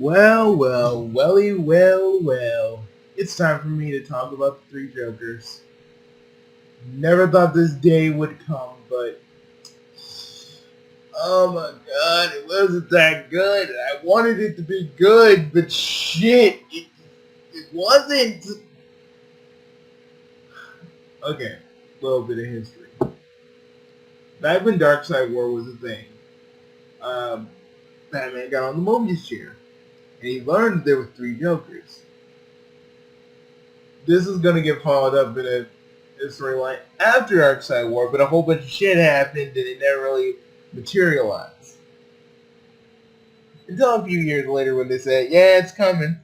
Well. It's time for me to talk about the Three Jokers. Never thought this day would come, but oh my god, it wasn't that good. I wanted it to be good, but shit, it wasn't. Okay, a little bit of history. Back when Darkseid War was a thing, um, Batman got on the Mobius chair, and he learned there were three Jokers. This is gonna get followed up in a storyline after Darkseid War, but a whole bunch of shit happened and it never really materialized. Until a few years later when they said, yeah, it's coming.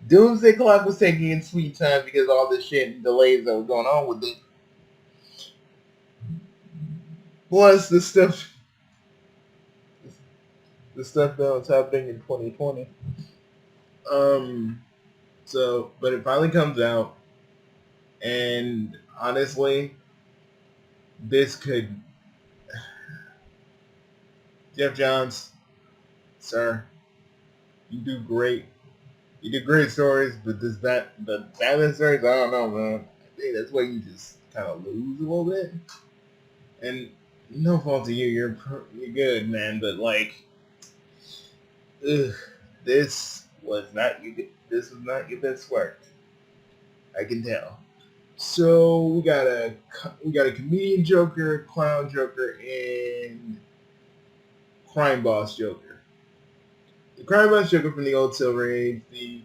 Doomsday Clock was taking its sweet time because of all the shit and delays that were going on with it. Plus the stuff that was happening in 2020. But it finally comes out, and honestly, this could Jeff Johns, sir, you do great. You do great stories, but the Batman stories, I don't know, man. I think that's where you just kind of lose a little bit. And no fault to you, you're good, man. But like, ugh, this was not you. This was not your best work. I can tell. So we got a comedian Joker, clown Joker, and crime boss Joker. The crime boss Joker from the old Silver Age, the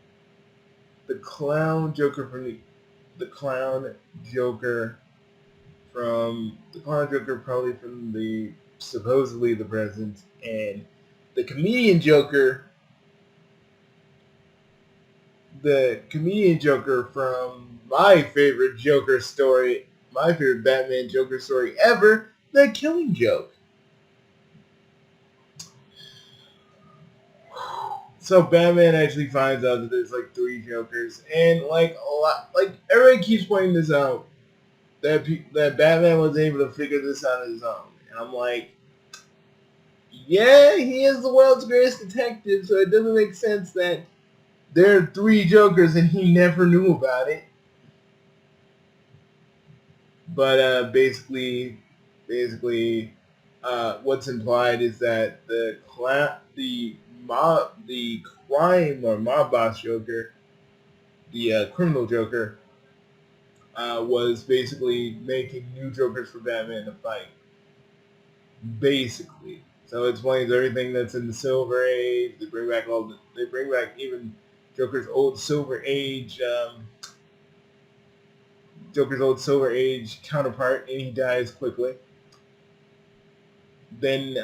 clown Joker from the clown Joker probably from the supposedly the present, and the comedian Joker, from my favorite Joker story, my favorite Batman Joker story ever, The Killing Joke. So Batman actually finds out that there's like three Jokers, and like a lot, like everybody keeps pointing this out that Batman was able to figure this out on his own, and I'm like, yeah, he is the world's greatest detective, so it doesn't make sense that there are three Jokers and he never knew about it. But what's implied is that the crime or mob boss Joker, the criminal Joker, was basically making new Jokers for Batman to fight. Basically, so it explains everything that's in the Silver Age. They bring back even Joker's old Silver Age. Joker's old Silver Age counterpart, and he dies quickly. Then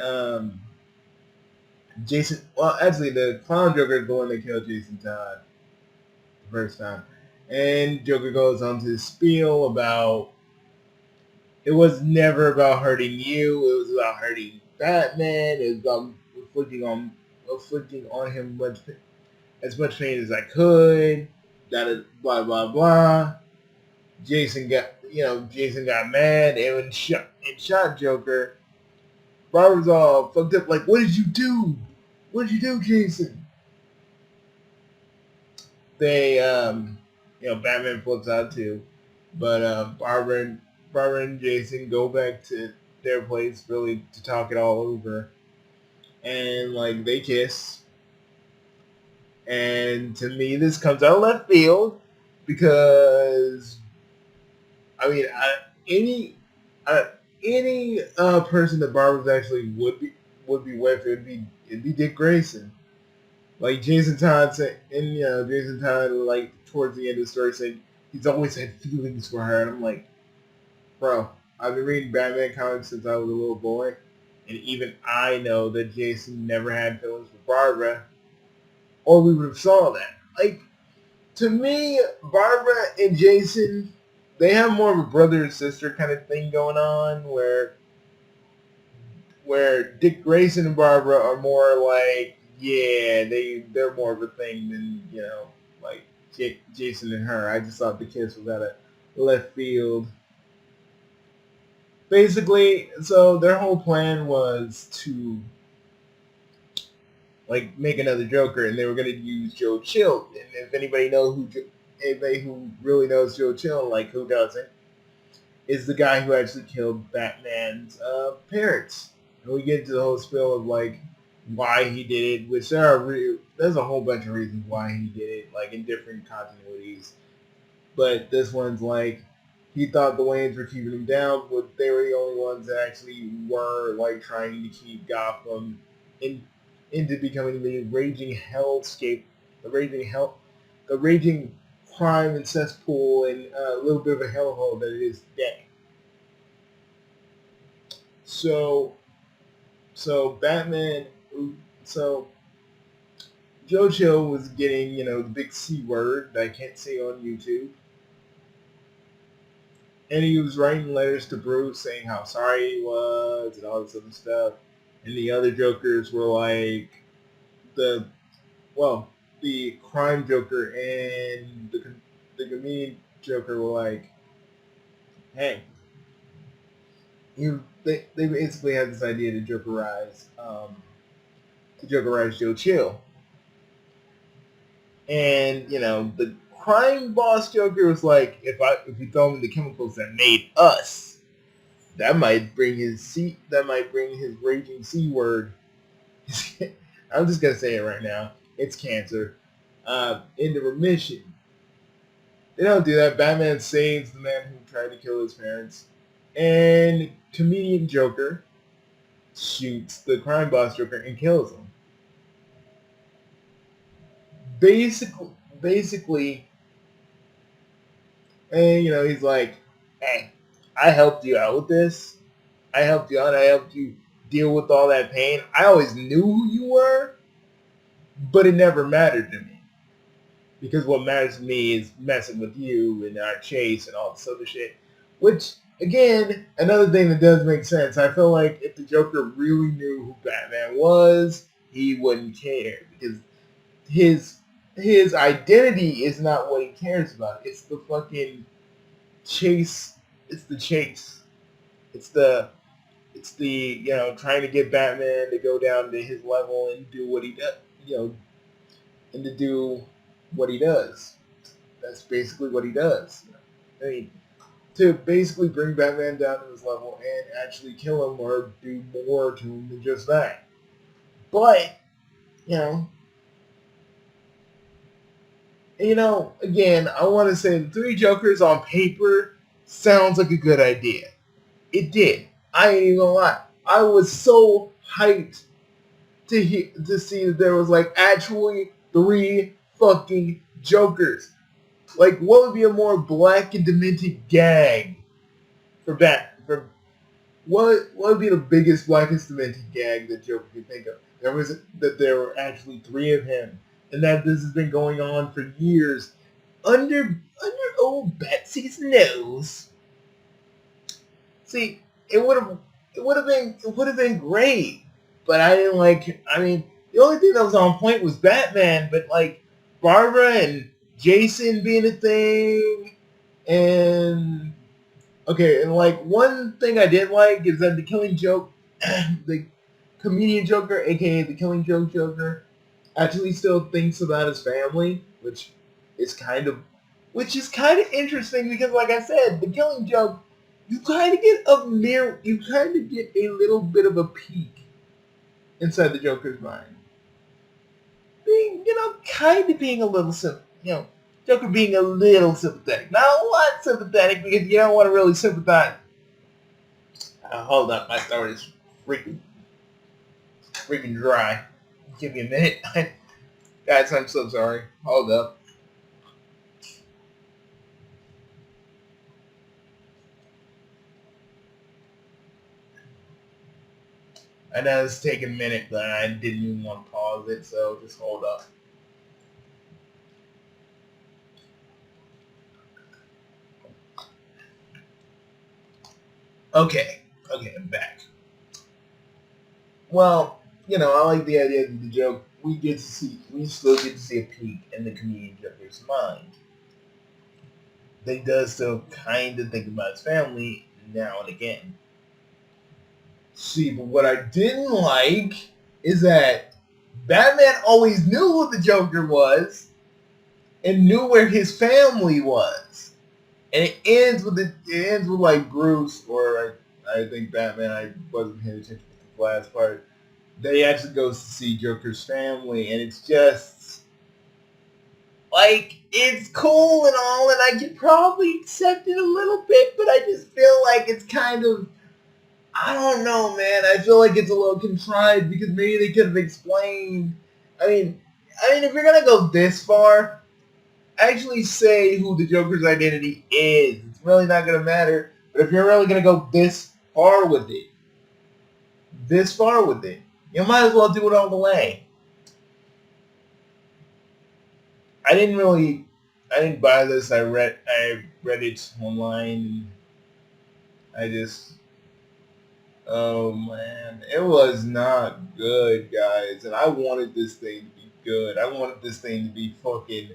Jason. Well, actually, the Clown Joker is the one that killed Jason Todd the first time, and Joker goes on to his spiel about it was never about hurting you. It was about hurting Batman. It was about inflicting on him as much pain as I could. Blah blah blah. Jason got mad and shot Joker. Barbara's all fucked up. Like, what did you do? What did you do, Jason? They, Batman flips out too, but Barbara and Jason go back to their place really to talk it all over, and like they kiss. And to me, this comes out of left field because I mean, any person that Barbara's actually would be with, it'd be Dick Grayson. Like Jason Todd said, and Jason Todd like towards the end of the story said he's always had feelings for her, and I'm like, bro, I've been reading Batman comics since I was a little boy, and even I know that Jason never had feelings for Barbara, or we would have saw that. Like, to me, Barbara and Jason, they have more of a brother and sister kind of thing going on, where Dick Grayson and Barbara are more like, yeah, they're more of a thing than like Jason and her. I just thought the kiss was out of left field. Basically, so their whole plan was to like make another Joker, and they were gonna use Joe Chill. And if anybody anybody who really knows Joe Chill, like who doesn't, is the guy who actually killed Batman's parents. And we get into the whole spiel of like why he did it, which there's a whole bunch of reasons why he did it, like in different continuities. But this one's like he thought the Waynes were keeping him down, but they were the only ones that actually were like trying to keep Gotham into becoming the raging hellscape, the raging crime and cesspool and a little bit of a hellhole that it is today. So Batman, so Joe Chill was getting, the big C word that I can't say on YouTube. And he was writing letters to Bruce saying how sorry he was and all this other stuff. And the other Jokers were like, the crime Joker and the comedian Joker were like, hey, they basically had this idea to Jokerize Joe Chill. And, the crime boss Joker was like, if we throw him in the chemicals that made us, that might bring his raging C word. I'm just gonna say it right now. It's cancer. Into remission. They don't do that. Batman saves the man who tried to kill his parents, and comedian Joker shoots the crime boss Joker and kills him. Basically, and he's like, hey, I helped you out with this. I helped you out. I helped you deal with all that pain. I always knew who you were, but it never mattered to me. Because what matters to me is messing with you and our chase and all this other shit. Which, again, another thing that does make sense. I feel like if the Joker really knew who Batman was, he wouldn't care. Because his identity is not what he cares about. It's the fucking chase. It's the chase. It's the trying to get Batman to go down to his level and do what he does, and to do what he does. That's basically what he does. I mean, to basically bring Batman down to his level and actually kill him or do more to him than just that. But, again, I want to say the Three Jokers on paper sounds like a good idea. It did. I ain't even gonna lie. I was so hyped to see that there was like actually 3 fucking Jokers. Like, what would be a more black and demented gag for what would be the biggest blackest demented gag that Joker could think of? There were actually 3 of him, and that this has been going on for years under old Betsy's nose. See, it would have been great, but I didn't like. I mean, the only thing that was on point was Batman, but like Barbara and Jason being a thing, and okay, and like one thing I did like is that the Killing Joke, the comedian Joker, aka the Killing Joke Joker, actually still thinks about his family, which is kind of interesting because, like I said, the Killing Joke. You kind of get a little bit of a peek inside the Joker's mind. Being a little Joker being a little sympathetic. Not a lot sympathetic because you don't want to really sympathize. Hold up, my throat is freaking dry. Give me a minute. Guys, I'm so sorry. Hold up. I know it's taking a minute, but I didn't even want to pause it, so just hold up. Okay, I'm back. Well, I like the idea of the joke. We still get to see a peek in the comedian Joker's mind. They does still kind of think about his family now and again. See, but what I didn't like is that Batman always knew who the Joker was and knew where his family was. And it ends with like Bruce, or I think Batman. I wasn't paying attention to the last part. That he actually goes to see Joker's family, and it's just like it's cool and all, and I could probably accept it a little bit, but I just feel like it's kind of, I don't know, man. I feel like it's a little contrived because maybe they could have explained. I mean, if you're gonna go this far, actually say who the Joker's identity is. It's really not gonna matter. But if you're really gonna go this far with it, you might as well do it all the way. I didn't buy this. I read it online. I just, oh man, it was not good, guys. And I wanted this thing to be good. I wanted this thing to be fucking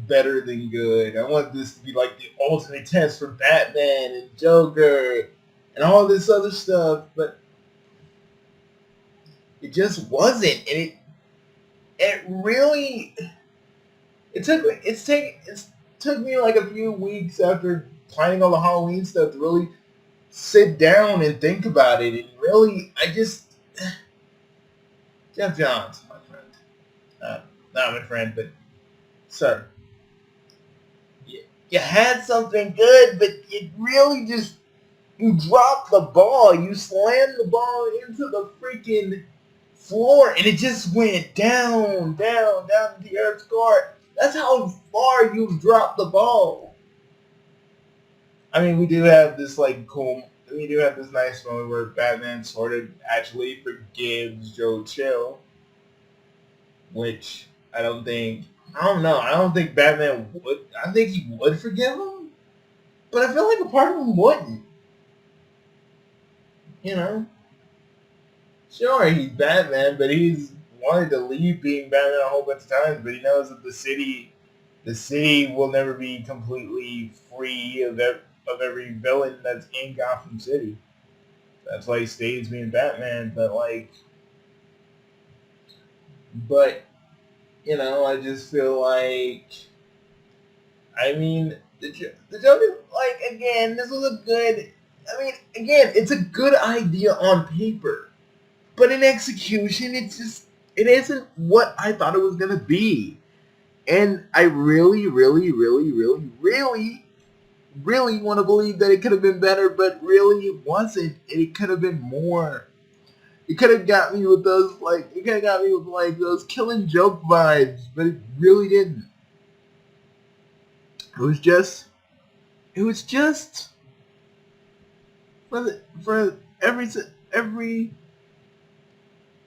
better than good. I want this to be like the ultimate test for Batman and Joker and all this other stuff, but it just wasn't. And it really it took me like a few weeks after planning all the Halloween stuff to really sit down and think about it. And really, Jeff Johns, my friend, not my friend, but sir. You had something good, but you really just, you dropped the ball. You slammed the ball into the freaking floor, and it just went down to the earth's core. That's how far you've dropped the ball. I mean, we do have this nice moment where Batman sort of actually forgives Joe Chill, which I don't know. I don't think Batman would. I think he would forgive him, but I feel like a part of him wouldn't. You know? Sure, he's Batman, but he's wanted to leave being Batman a whole bunch of times, but he knows that the city will never be completely free of every villain that's in Gotham City. That's why he stays being Batman, but I just feel like, I mean, the Joker, like, again, this was a good, again, it's a good idea on paper, but in execution, it isn't what I thought it was going to be. And I really, really, really, really, really, really want to believe that it could have been better, but really it wasn't. It could have been more. It could have got me with those, those Killing Joke vibes, but it really didn't. It was just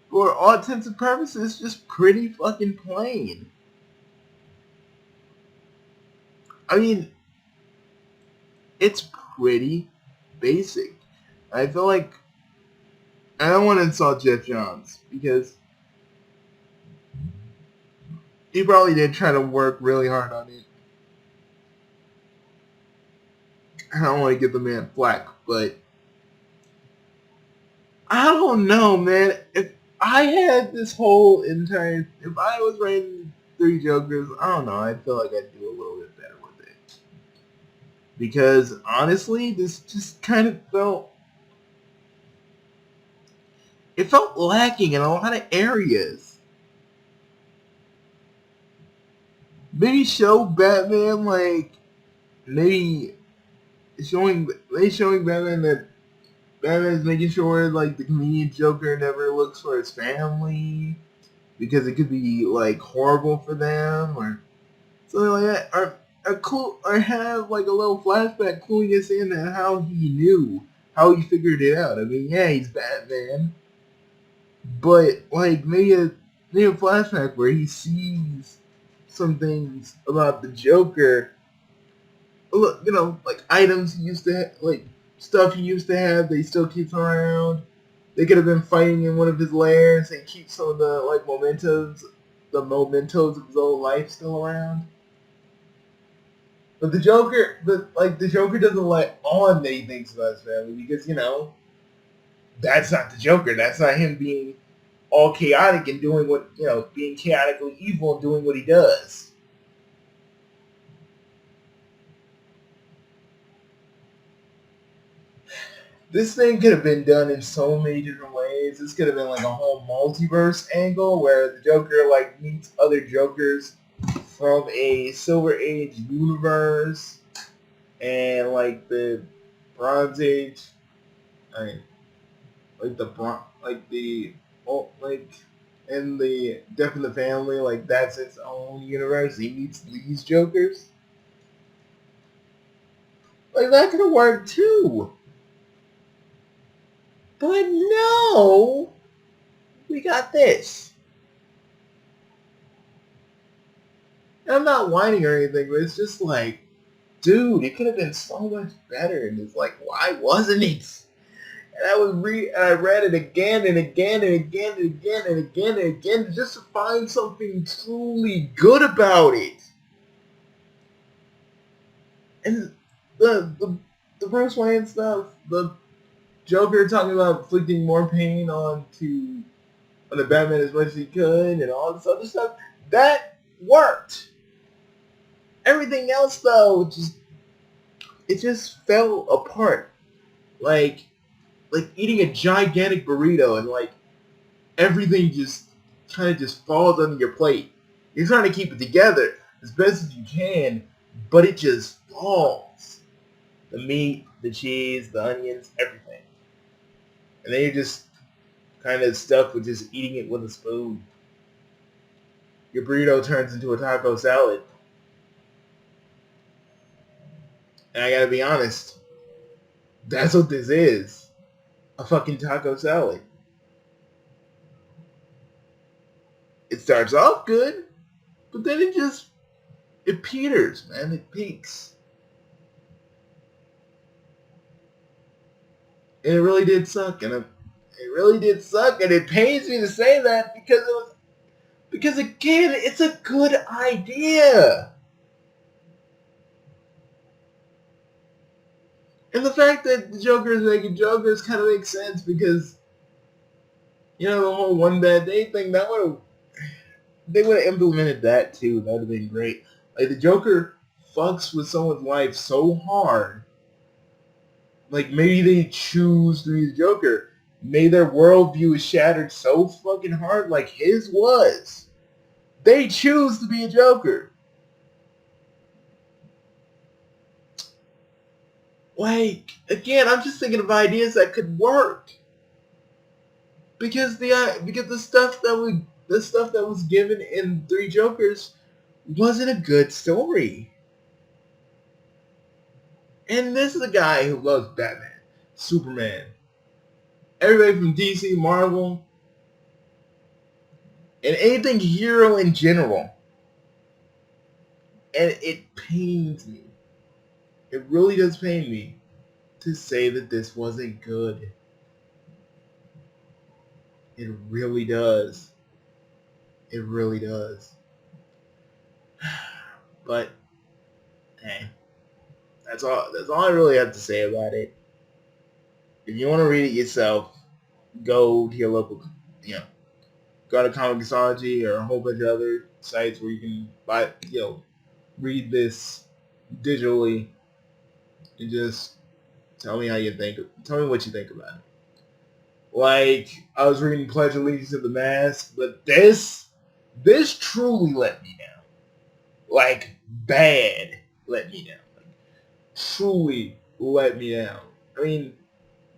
for all intents and purposes, just pretty fucking plain. I mean, it's pretty basic. I feel like I don't want to insult Jeff Johns because he probably did try to work really hard on it. I don't want to give the man flack, but I don't know, man. If I was writing 3 Jokers, I don't know. I feel like I'd do a little bit better with it. Because honestly, this just kind of felt lacking in a lot of areas. Maybe show Batman maybe showing Batman that Batman's making sure the convenient Joker never looks for his family because it could be horrible for them or something like that, or have a little flashback cluing us in on how he figured it out. I mean, yeah, he's Batman, but maybe a flashback where he sees some things about the Joker. Look, items he used to have, stuff he used to have that he still keeps around. They could have been fighting in one of his lairs and keep some of the mementos of his old life still around. But the Joker doesn't let on that he thinks about his family because that's not the Joker. That's not him being all chaotic and doing what, being chaotically evil and doing what he does. This thing could have been done in so many different ways. This could have been like a whole multiverse angle where the Joker like meets other Jokers from a Silver Age universe and like the Bronze Age, I mean, like in the Death in the Family, like that's its own universe. He meets these Jokers. Like that could have worked too. But no, we got this. And I'm not whining or anything, but it's just like, dude, it could have been so much better. And it's like, why wasn't it? And I read it again and again and again and again and again and again just to find something truly good about it. And the Bruce Wayne stuff, the Joker talking about inflicting more pain on the Batman as much as he could and all this other stuff, that worked. Everything else though, it just fell apart. Like eating a gigantic burrito and like everything just kind of just falls on your plate. You're trying to keep it together as best as you can, but it just falls. The meat, the cheese, the onions, everything. And then you're just kind of stuck with just eating it with a spoon. Your burrito turns into a taco salad. And I gotta be honest, that's what this is. A fucking taco salad. It starts off good, but then it peters, man. It peaks. And it really did suck, and it pains me to say that because again, it's a good idea. And the fact that the Joker is making Jokers kind of makes sense because, the whole one bad day thing, they would have implemented that too. That would have been great. Like the Joker fucks with someone's life so hard. Like maybe they choose to be the Joker. Maybe their worldview is shattered so fucking hard like his was. They choose to be a Joker. Like, again, I'm just thinking of ideas that could work. Because the stuff that was given in Three Jokers wasn't a good story. And this is a guy who loves Batman, Superman, everybody from DC, Marvel, and anything hero in general. And it pains me. It really does pain me to say that this wasn't good. It really does. It really does. But, hey, that's all I really have to say about it. If you want to read it yourself, go to your local, go to Comixology or a whole bunch of other sites where you can buy, read this digitally and just tell me what you think about it. Like, I was reading Pledge Allegiance to the Mask, but this truly let me down. Like, bad let me down. Like, truly let me down. I mean,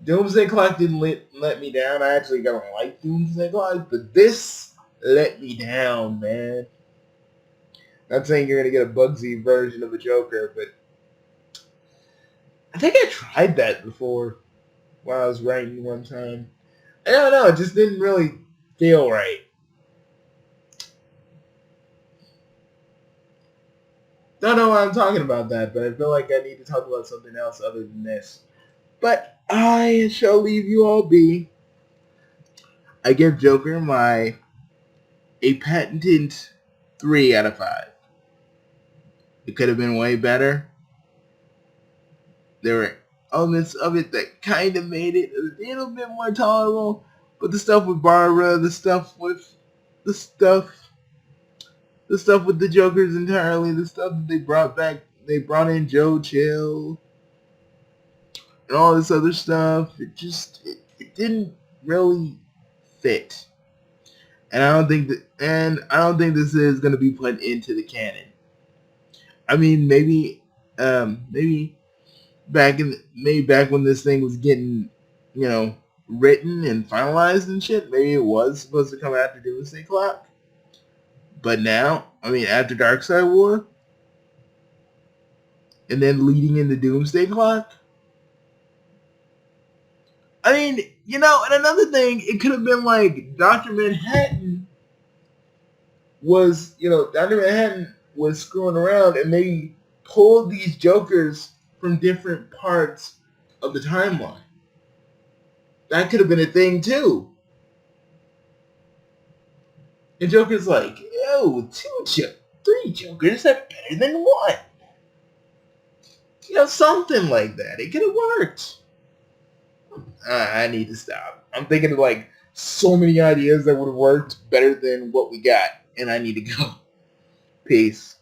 Doomsday Clock didn't let me down. I actually don't like Doomsday Clock, but this let me down, man. Not saying you're going to get a Bugsy version of a Joker, but I think I tried that before while I was writing one time. I don't know, it just didn't really feel right. Don't know why I'm talking about that, but I feel like I need to talk about something else other than this. But I shall leave you all be. I give Joker a patented 3 out of 5. It could have been way better. There were elements of it that kind of made it a little bit more tolerable, But the stuff with Barbara, the stuff the stuff with the Jokers entirely, the stuff that they brought in Joe Chill and all this other stuff, it didn't really fit. And I don't think this is gonna be put into the canon. I mean, maybe maybe back when this thing was getting, written and finalized and shit, maybe it was supposed to come after Doomsday Clock. But now, I mean, after Darkseid War, and then leading into Doomsday Clock, I mean, and another thing, it could have been like Dr. Manhattan was screwing around and maybe pulled these Jokers from different parts of the timeline. That could have been a thing too. And Joker's like, yo, three Jokers are better than one. Something like that. It could have worked. I need to stop. I'm thinking of like so many ideas that would have worked better than what we got. And I need to go. Peace.